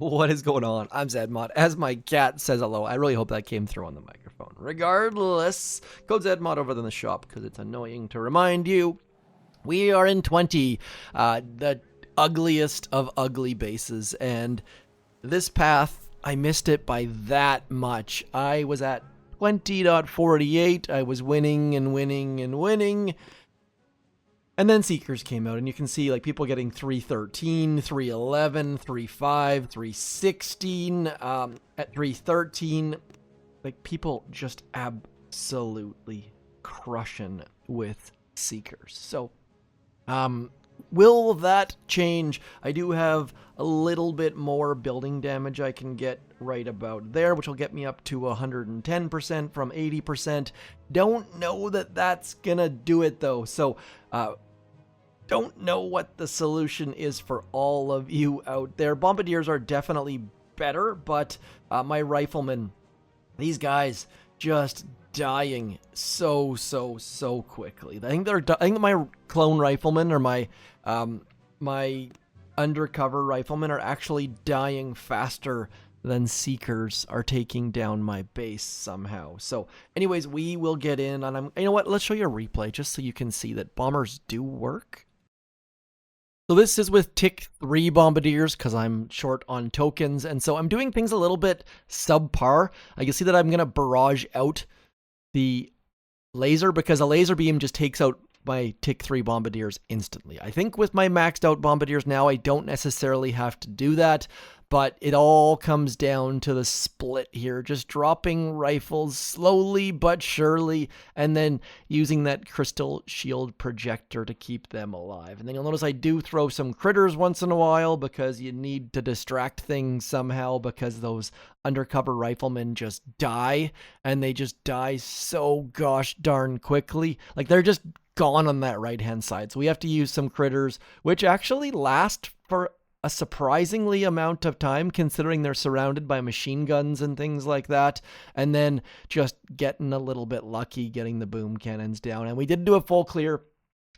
What is going on? I'm Zedmod. As my cat says hello, I really hope that came through on the microphone. Regardless, code Zedmod over in the shop because it's annoying to remind you. We are in 20, the ugliest of ugly bases, and this path, I missed it by that much. I was at 20.48, I was winning and winning and winning. And then Seekers came out, and you can see like people getting 313, 311, 35, 316, at 313. Like people just absolutely crushing with Seekers. So, will that change? I do have a little bit more building damage I can get right about there, which will get me up to 110% from 80%. Don't know that that's gonna do it though. So, don't know what the solution is for all of you out there. Bombardiers are definitely better, but my Riflemen, these guys just dying so quickly. I think my clone Riflemen or my my undercover Riflemen are actually dying faster than Seekers are taking down my base somehow. So anyways, we will get in, and you know what? Let's show you a replay just so you can see that bombers do work. So this is with tick 3 Bombardiers because I'm short on tokens, and so I'm doing things a little bit subpar. I can see that I'm going to barrage out the laser because a laser beam just takes out my tick 3 Bombardiers instantly. I think with my maxed out Bombardiers now, I don't necessarily have to do that, but it all comes down to the split here, just dropping rifles slowly but surely, and then using that crystal shield projector to keep them alive. And then you'll notice I do throw some critters once in a while because you need to distract things somehow, because those undercover riflemen just die, and they just die so gosh darn quickly. Like they're just gone on that right hand side. So we have to use some critters, which actually last for a surprisingly amount of time considering they're surrounded by machine guns and things like that, and then just getting a little bit lucky getting the boom cannons down. And we did do a full clear,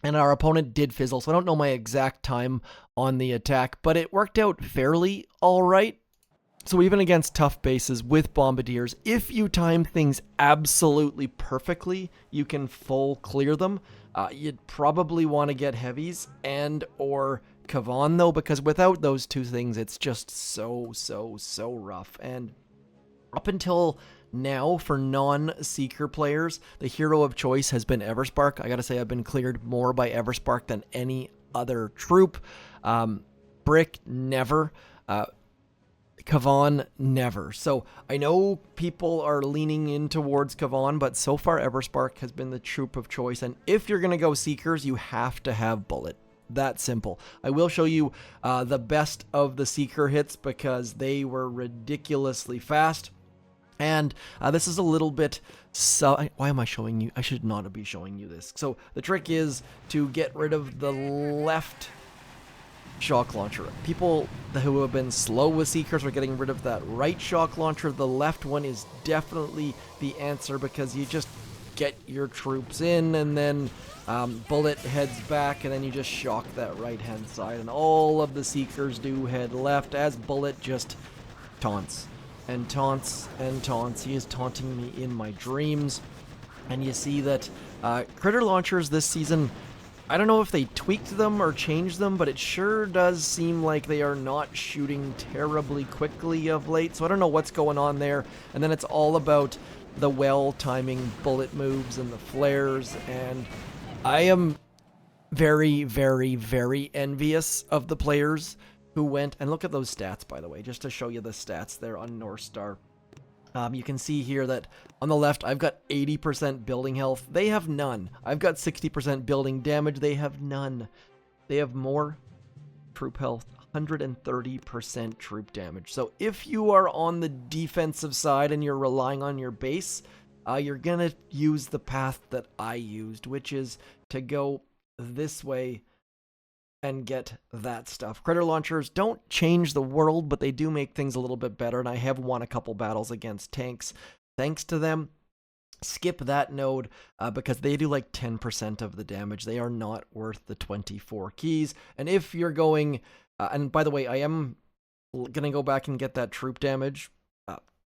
and our opponent did fizzle, so I don't know my exact time on the attack, but it worked out fairly all right. So even against tough bases with Bombardiers, if you time things absolutely perfectly, you can full clear them. You'd probably want to get Heavies and or Kavon though, because without those two things, it's just so rough. And up until now, for non-Seeker players, the hero of choice has been Everspark. I gotta say, I've been cleared more by Everspark than any other troop. Brick, never. Kavon, never. So I know people are leaning in towards Kavon, but so far Everspark has been the troop of choice. And if you're going to go Seekers, you have to have Bullet. That simple. I will show you the best of the Seeker hits because they were ridiculously fast. And this is a little bit... why am I showing you? I should not be showing you this. So the trick is to get rid of the left shock launcher. People who have been slow with Seekers are getting rid of that right shock launcher. The left one is definitely the answer because you just get your troops in, and then Bullet heads back, and then you just shock that right hand side, and all of the Seekers do head left as Bullet just taunts and taunts and taunts. He is taunting me in my dreams. And you see that critter launchers this season, I don't know if they tweaked them or changed them, but it sure does seem like they are not shooting terribly quickly of late. So I don't know what's going on there. And then it's all about the well-timing bullet moves and the flares. And I am very envious of the players who went, and look at those stats, by the way, just to show you the stats there on North Star. You can see here that on the left, I've got 80% building health. They have none. I've got 60% building damage. They have none. They have more troop health, 130% troop damage. So if you are on the defensive side and you're relying on your base, you're going to use the path that I used, which is to go this way and get that stuff. Critter launchers don't change the world, but they do make things a little bit better, and I have won a couple battles against tanks thanks to them. Skip that node because they do like 10% of the damage. They are not worth the 24 keys. And if you're going, and by the way, I am gonna go back and get that troop damage.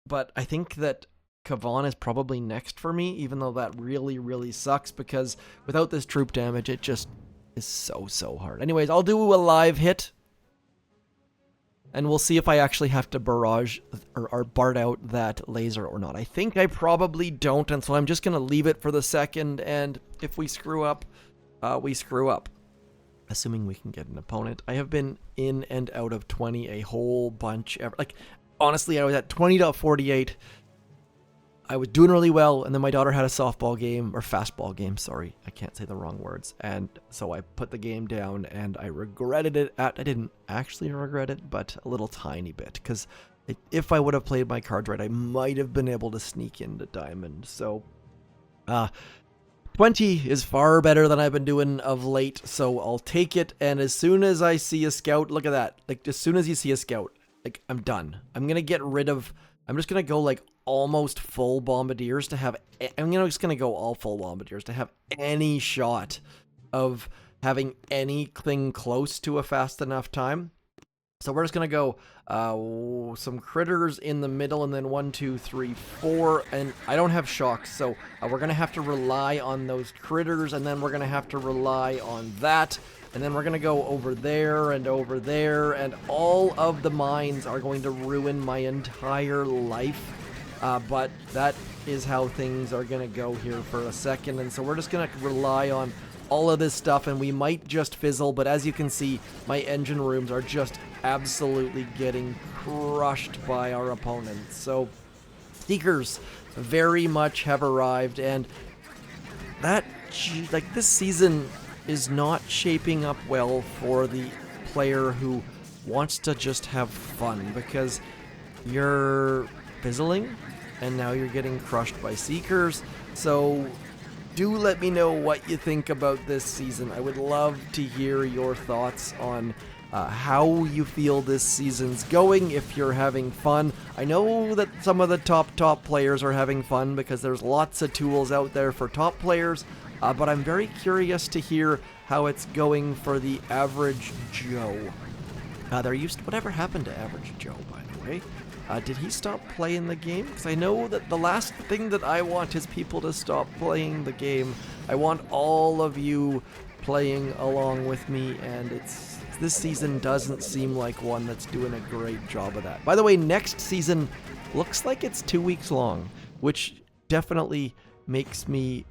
But I think that Kavon is probably next for me, even though that really, really sucks, because without this troop damage, it just is so hard. Anyways, I'll do a live hit, and we'll see if I actually have to barrage or BART out that laser or not. I think I probably don't, and so I'm just going to leave it for the second, and if we screw up, we screw up. Assuming we can get an opponent. I have been in and out of 20 a whole bunch. Like, honestly, I was at 20.48. I was doing really well, and then my daughter had a softball game, or fastball game, sorry. I can't say the wrong words. And so I put the game down, and I regretted it. I didn't actually regret it, but a little tiny bit. Because if I would have played my cards right, I might have been able to sneak into Diamond. So, 20 is far better than I've been doing of late, so I'll take it. And as soon as I see a scout, look at that. Like, as soon as you see a scout, like, I'm done. I'm going to get rid of... I'm just going to go, like, almost full Bombardiers to have... I'm just going to go all full Bombardiers to have any shot of having anything close to a fast enough time. So we're just going to go some critters in the middle, and then 1, 2, 3, 4. And I don't have shocks, so we're going to have to rely on those critters, and then we're going to have to rely on that. And then we're going to go over there, and all of the mines are going to ruin my entire life. But that is how things are going to go here for a second. And so we're just going to rely on all of this stuff, and we might just fizzle. But as you can see, my engine rooms are just absolutely getting crushed by our opponents. So Seekers very much have arrived, and that, like, this season is not shaping up well for the player who wants to just have fun, because you're fizzling and now you're getting crushed by Seekers. So do let me know what you think about this season. I would love to hear your thoughts on how you feel this season's going, if you're having fun. I know that some of the top players are having fun because there's lots of tools out there for top players. But I'm very curious to hear how it's going for the average Joe. Whatever happened to average Joe, by the way? Did he stop playing the game? Because I know that the last thing that I want is people to stop playing the game. I want all of you playing along with me, and this season doesn't seem like one that's doing a great job of that. By the way, next season looks like it's 2 weeks long, which definitely makes me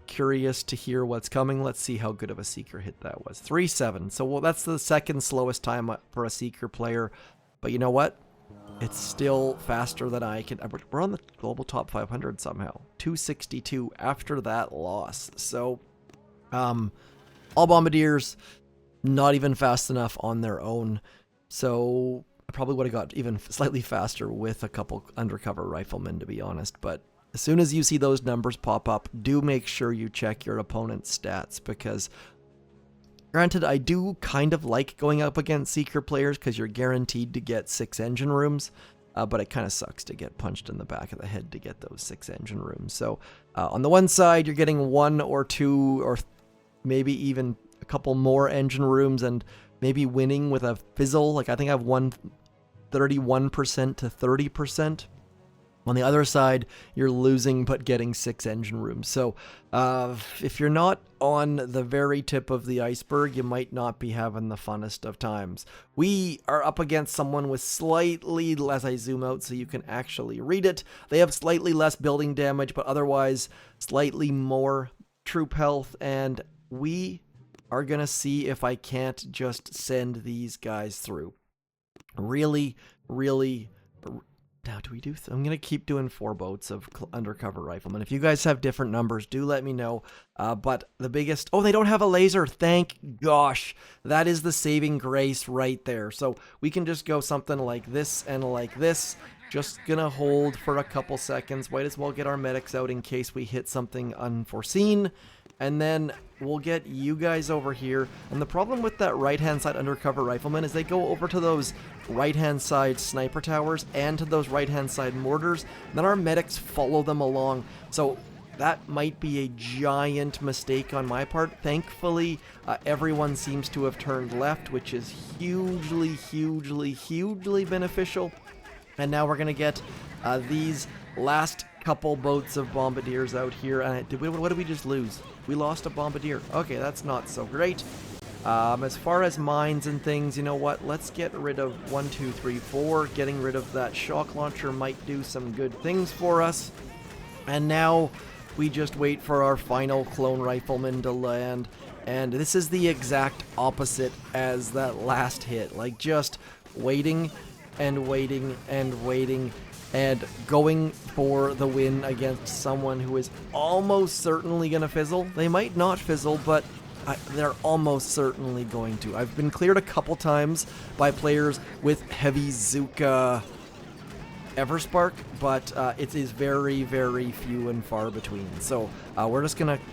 curious to hear what's coming. Let's see how good of a Seeker hit that was. 3-7. So, well, that's the second slowest time for a Seeker player. But you know what? It's still faster than I can. We're on the global top 500 somehow. 262 after that loss. So, all Bombardiers, not even fast enough on their own. So, I probably would have got even slightly faster with a couple undercover riflemen, to be honest. But as soon as you see those numbers pop up, do make sure you check your opponent's stats, because granted, I do kind of like going up against Seeker players because you're guaranteed to get 6 engine rooms, but it kind of sucks to get punched in the back of the head to get those 6 engine rooms. So on the one side, you're getting 1 or 2 or maybe even a couple more engine rooms and maybe winning with a fizzle. Like, I think I've won 31% to 30%. On the other side, you're losing but getting 6 engine rooms. So if you're not on the very tip of the iceberg, you might not be having the funnest of times. We are up against someone with slightly less, I zoom out so you can actually read it. They have slightly less building damage, but otherwise slightly more troop health. And we are going to see if I can't just send these guys through. Really. Now, do we do... I'm going to keep doing 4 boats of undercover riflemen. If you guys have different numbers, do let me know. But the biggest... Oh, they don't have a laser. Thank gosh. That is the saving grace right there. So we can just go something like this and like this. Just going to hold for a couple seconds. Might as well get our medics out in case we hit something unforeseen. And then we'll get you guys over here. And the problem with that right-hand side undercover rifleman is they go over to those right-hand side sniper towers and to those right-hand side mortars. And then our medics follow them along. So That might be a giant mistake on my part. Thankfully, everyone seems to have turned left, which is hugely beneficial. And now we're going to get these last couple boats of Bombardiers out here. What did we just lose? We lost a Bombardier. Okay, that's not so great. As far as mines and things, you know what? Let's get rid of 1, 2, 3, 4. Getting rid of that shock launcher might do some good things for us. And now we just wait for our final clone rifleman to land. And this is the exact opposite as that last hit. Like, just waiting and waiting and waiting and going for the win against someone who is almost certainly going to fizzle. They might not fizzle, but they're almost certainly going to. I've been cleared a couple times by players with heavy Zuka Everspark, but it is very few and far between. So we're just going to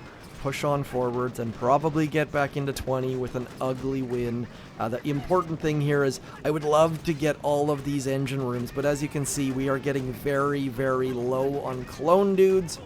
push on forwards and probably get back into 20 with an ugly win. The important thing here is I would love to get all of these engine rooms, but as you can see, we are getting very low on clone dudes,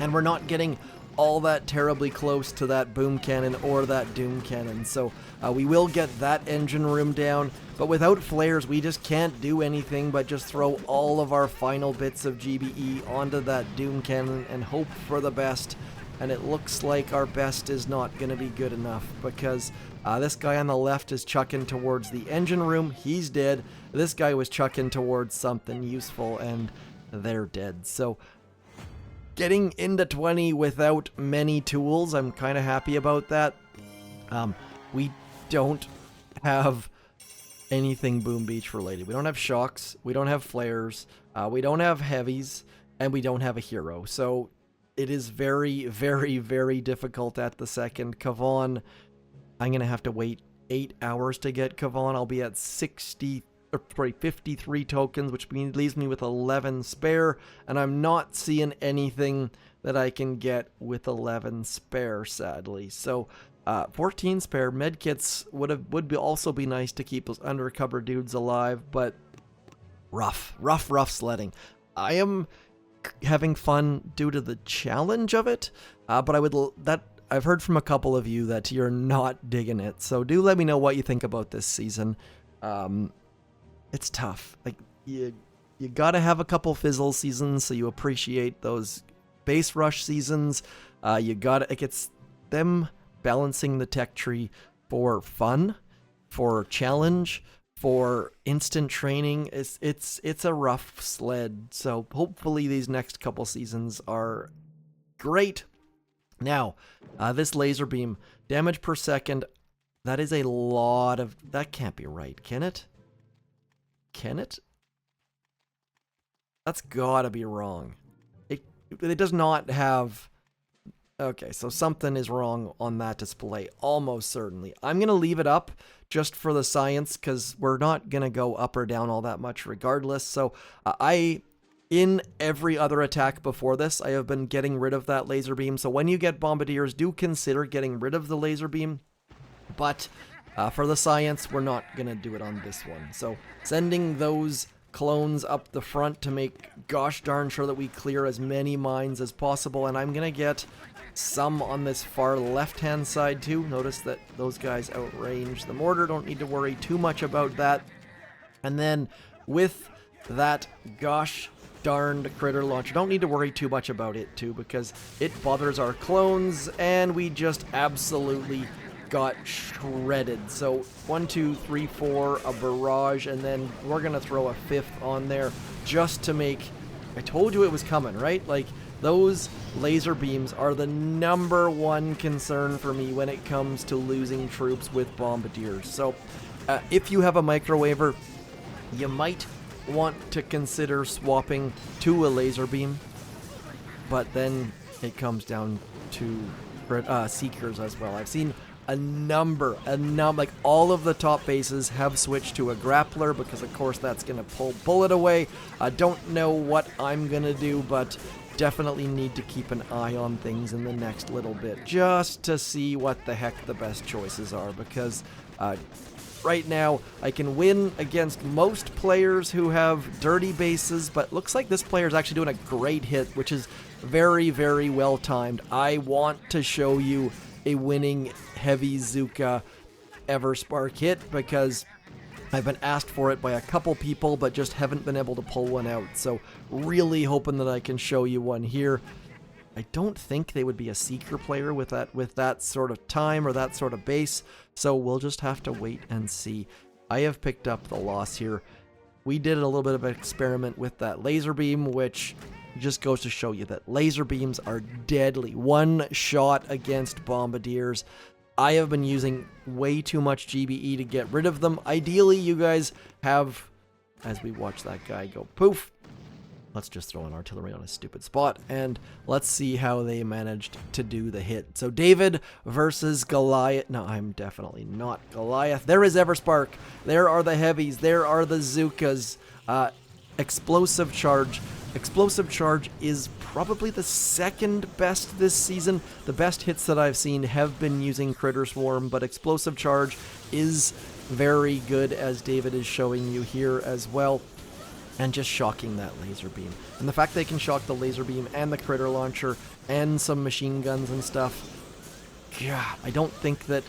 and we're not getting all that terribly close to that boom cannon or that doom cannon. So we will get that engine room down, but without flares, we just can't do anything but just throw all of our final bits of GBE onto that doom cannon and hope for the best. And it looks like our best is not going to be good enough, because this guy on the left is chucking towards the engine room. He's dead. This guy was chucking towards something useful, and they're dead. So getting into 20 without many tools, I'm kind of happy about that. We don't have anything Boom Beach related. We don't have shocks. We don't have flares. We don't have heavies, and we don't have a hero. So it is very difficult at the second. Kavon, I'm going to have to wait 8 hours to get Kavon. I'll be at 53 tokens, which leaves me with 11 spare, and I'm not seeing anything that I can get with 11 spare, sadly. So 14 spare medkits would also be nice to keep those undercover dudes alive, but rough sledding. I am having fun due to the challenge of it, but I've heard from a couple of you that you're not digging it, so do let me know what you think about this season. It's tough. Like, you gotta have a couple fizzle seasons so you appreciate those base rush seasons. It's them balancing the tech tree for fun, for challenge, for instant training. It's a rough sled, so hopefully these next couple seasons are great. Now, this laser beam, damage per second, that is a lot of... That can't be right, can it? Can it? That's gotta be wrong. It does not have... Okay, so something is wrong on that display, almost certainly. I'm going to leave it up just for the science, because we're not going to go up or down all that much regardless. So in every other attack before this, I have been getting rid of that laser beam. So when you get Bombardiers, do consider getting rid of the laser beam. But for the science, we're not going to do it on this one. So sending those clones up the front to make gosh darn sure that we clear as many mines as possible. And I'm going to get some on this far left-hand side too. Notice that those guys outrange the mortar. Don't need to worry too much about that. And then with that gosh darned critter launcher, don't need to worry too much about it too, because it bothers our clones, and we just absolutely got shredded. So 1, 2, 3, 4, a barrage, and then we're gonna throw a 5th on there just to make... I told you it was coming, right? Like, those laser beams are the #1 concern for me when it comes to losing troops with Bombardiers. So if you have a microwaver, you might want to consider swapping to a laser beam, but then it comes down to Seekers as well. I've seen a number, like all of the top bases have switched to a Grappler, because of course that's going to pull bullet away. I don't know what I'm going to do, but definitely need to keep an eye on things in the next little bit, just to see what the heck the best choices are, because right now. I can win against most players who have dirty bases, but looks like this player is actually doing a great hit, which is very, very well timed. I want to show you a winning Heavy Zuka Everspark hit because I've been asked for it by a couple people, but just haven't been able to pull one out. So really hoping that I can show you one here. I don't think they would be a Seeker player with that sort of time or that sort of base. So we'll just have to wait and see. I have picked up the loss here. We did a little bit of an experiment with that laser beam, which just goes to show you that laser beams are deadly. One shot against Bombardiers. I have been using way too much GBE to get rid of them. Ideally, you guys have, as we watch that guy go poof, let's just throw an artillery on a stupid spot, and let's see how they managed to do the hit. So David versus Goliath. No, I'm definitely not Goliath. There is Everspark. There are the Heavies. There are the Zukas. Explosive Charge. Explosive Charge is probably the second best this season. The best hits that I've seen have been using Critter Swarm, but Explosive Charge is very good, as David is showing you here as well. And just shocking that laser beam. And the fact they can shock the laser beam and the critter launcher and some machine guns and stuff. God, I don't think that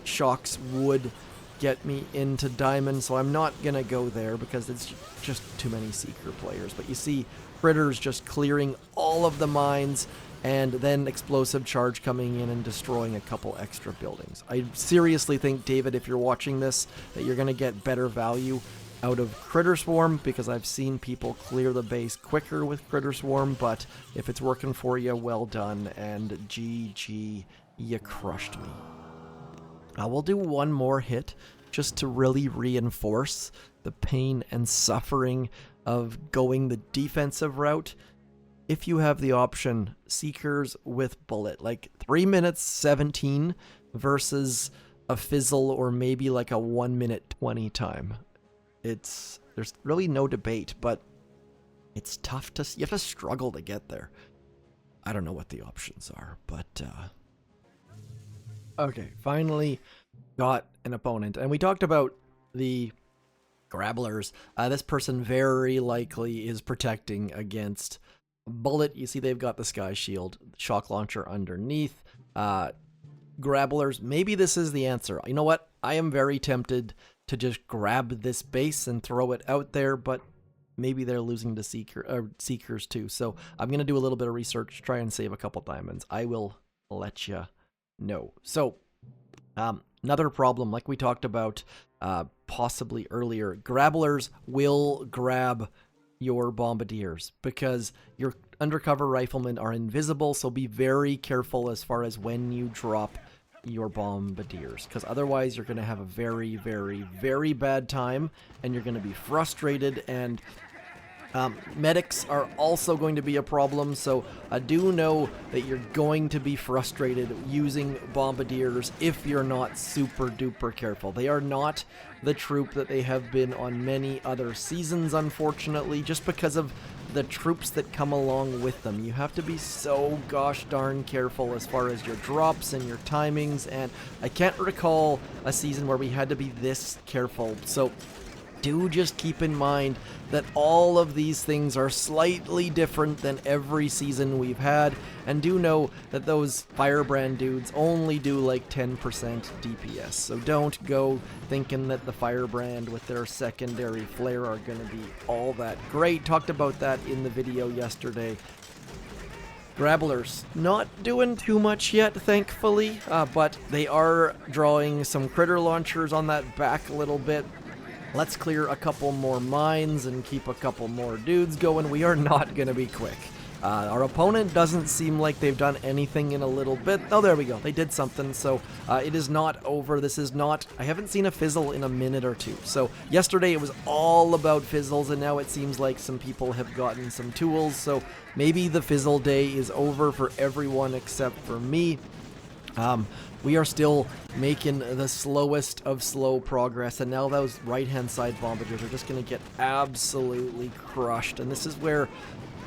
shocks would get me into Diamond, so I'm not gonna go there because it's just too many Seeker players. But you see Critters just clearing all of the mines, and then Explosive Charge coming in and destroying a couple extra buildings. I seriously think, David, if you're watching this, that you're gonna get better value out of Critter Swarm, because I've seen people clear the base quicker with Critter Swarm. But if it's working for you, well done, and GG, you crushed me. We'll do one more hit just to really reinforce the pain and suffering of going the defensive route. If you have the option, Seekers with Bullet, like 3 minutes 17 versus a Fizzle or maybe like a 1 minute 20 time. There's really no debate, but it's tough to, you have to struggle to get there. I don't know what the options are, but okay, finally got an opponent. And we talked about the Grapplers. This person very likely is protecting against Bullet. You see they've got the Sky Shield, Shock Launcher underneath. Grapplers, maybe this is the answer. You know what? I am very tempted to just grab this base and throw it out there, but maybe they're losing to Seekers too. So I'm going to do a little bit of research, try and save a couple diamonds. I will let you know. So another problem, like we talked about possibly earlier, Grapplers will grab your Bombardiers because your undercover riflemen are invisible, so be very careful as far as when you drop your Bombardiers, because otherwise you're going to have a very, very, very bad time, and you're going to be frustrated, and medics are also going to be a problem. So I do know that you're going to be frustrated using Bombardiers if you're not super duper careful. They are not the troop that they have been on many other seasons, unfortunately, just because of the troops that come along with them. You have to be so gosh darn careful as far as your drops and your timings, and I can't recall a season where we had to be this careful. So do just keep in mind that all of these things are slightly different than every season we've had, and do know that those Firebrand dudes only do like 10% DPS, so don't go thinking that the Firebrand with their secondary flare are going to be all that great. Talked about that in the video yesterday. Grapplers, not doing too much yet, thankfully, but they are drawing some critter launchers on that back a little bit. Let's clear a couple more mines and keep a couple more dudes going. We are not going to be quick. Our opponent doesn't seem like they've done anything in a little bit. Oh, there we go. They did something. So it is not over. This is not... I haven't seen a Fizzle in a minute or two. So yesterday it was all about Fizzles, and now it seems like some people have gotten some tools. So maybe the Fizzle day is over for everyone except for me. We are still making the slowest of slow progress, and now those right-hand side Bombardiers are just going to get absolutely crushed. And this is where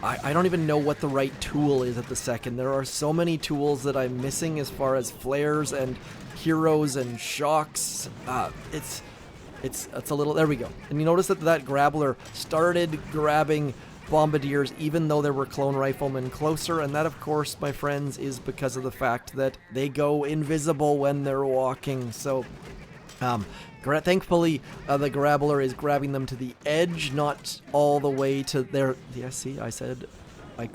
I don't even know what the right tool is at the second. There are so many tools that I'm missing as far as flares and heroes and shocks. It's a little, there we go. And you notice that that Grappler started grabbing Bombardiers even though there were clone riflemen closer, and that of course, my friends, is because of the fact that they go invisible when they're walking. So thankfully, the Grappler is grabbing them to the edge, not all the way to their... Yeah, see, I said... I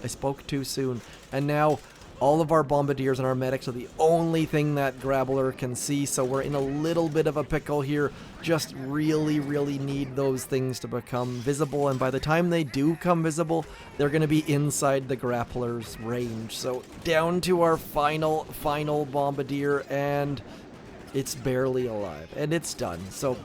spoke too soon. And now, all of our Bombardiers and our medics are the only thing that Grappler can see, so we're in a little bit of a pickle here. Just really, really need those things to become visible, and by the time they do come visible, they're going to be inside the Grappler's range. So, down to our final Bombardier, and... it's barely alive, and it's done. So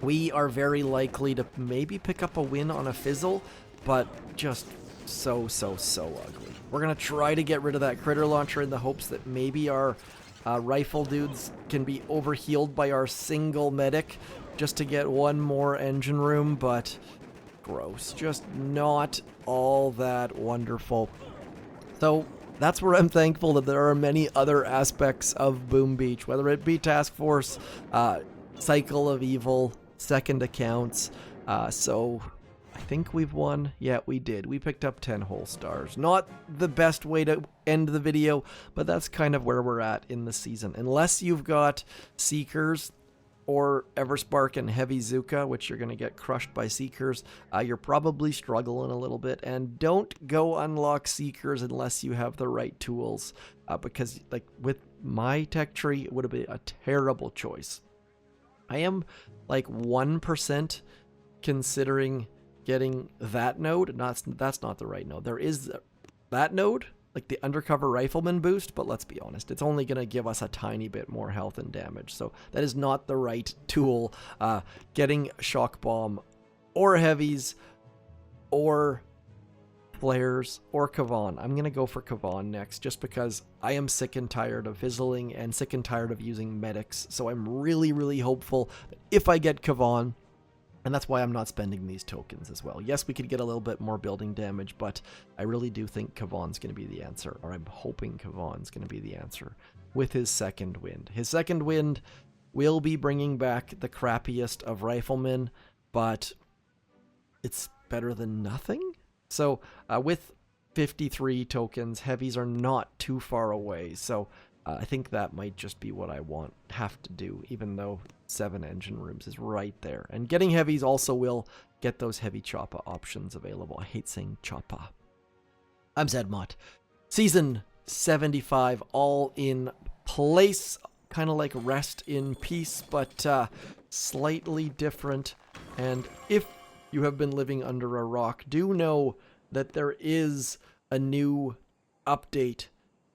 we are very likely to maybe pick up a win on a fizzle, but just so ugly. We're going to try to get rid of that critter launcher in the hopes that maybe our rifle dudes can be overhealed by our single medic just to get one more engine room, but gross. Just not all that wonderful. So that's where I'm thankful that there are many other aspects of Boom Beach, whether it be Task Force, Cycle of Evil, second accounts. So I think we've won. Yeah, we did. We picked up 10 whole stars. Not the best way to end the video, but that's kind of where we're at in the season. Unless you've got Seekers or Everspark and Heavy Zuka, which you're going to get crushed by Seekers, you're probably struggling a little bit. And don't go unlock Seekers unless you have the right tools, because like with my tech tree, it would have been a terrible choice. I am like 1% considering getting that node. That's not the right node. There is that node, like the undercover rifleman boost, but let's be honest, it's only going to give us a tiny bit more health and damage, so that is not the right tool. Getting shock bomb or heavies or flares or Kavon. I'm going to go for Kavon next, just because I am sick and tired of fizzling and sick and tired of using medics, so I'm really hopeful that if I get Kavon, and that's why I'm not spending these tokens as well. Yes, we could get a little bit more building damage, but I really do think Kavon's going to be the answer, or I'm hoping Kavon's going to be the answer with his second wind. His second wind will be bringing back the crappiest of riflemen, but it's better than nothing. So with 53 tokens, heavies are not too far away, so I think that might just be what I have to do, even though 7 engine rooms is right there. And getting heavies also will get those heavy choppa options available. I hate saying choppa. I'm Zedmot. Season 75, all in place. Kind of like Rest in Peace, but slightly different. And if you have been living under a rock, do know that there is a new update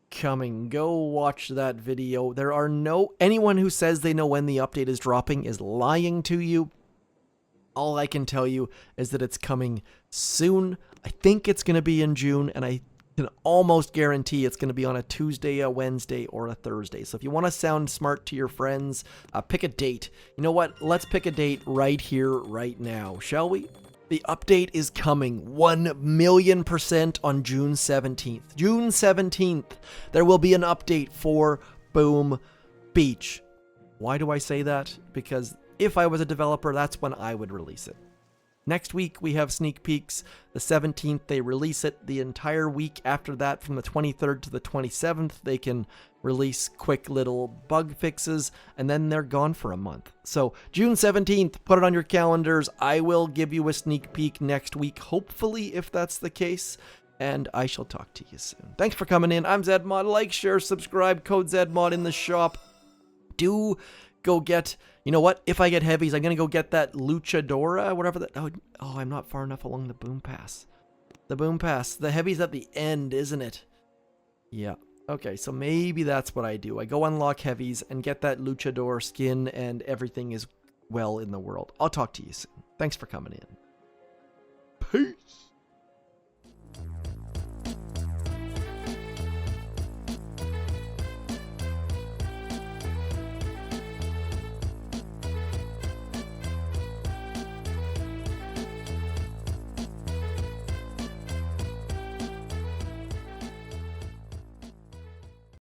coming. Go watch that video. There are anyone who says they know when the update is dropping is lying to you. All I can tell you is that it's coming soon. I think it's going to be in June, and I can almost guarantee it's going to be on a Tuesday, a Wednesday, or a Thursday. So if you want to sound smart to your friends, pick a date. You know what? Let's pick a date right here, right now, shall we? The update is coming 1,000,000% on June 17th. June 17th, there will be an update for Boom Beach. Why do I say that? Because if I was a developer, that's when I would release it. Next week, we have sneak peeks. The 17th, they release it. The entire week after that, from the 23rd to the 27th, they can release quick little bug fixes, and then they're gone for a month. So June 17th, put it on your calendars. I will give you a sneak peek next week, hopefully, if that's the case, and I shall talk to you soon. Thanks for coming in. I'm Zedmod. Like, share, subscribe, code Zedmod in the shop. Do go get, you know what? If I get heavies, I'm going to go get that Luchadora, whatever that, oh, I'm not far enough along the boom pass. The boom pass. The heavies at the end, isn't it? Yeah. Okay, so maybe that's what I do. I go unlock heavies and get that Luchador skin, and everything is well in the world. I'll talk to you soon. Thanks for coming in. Peace.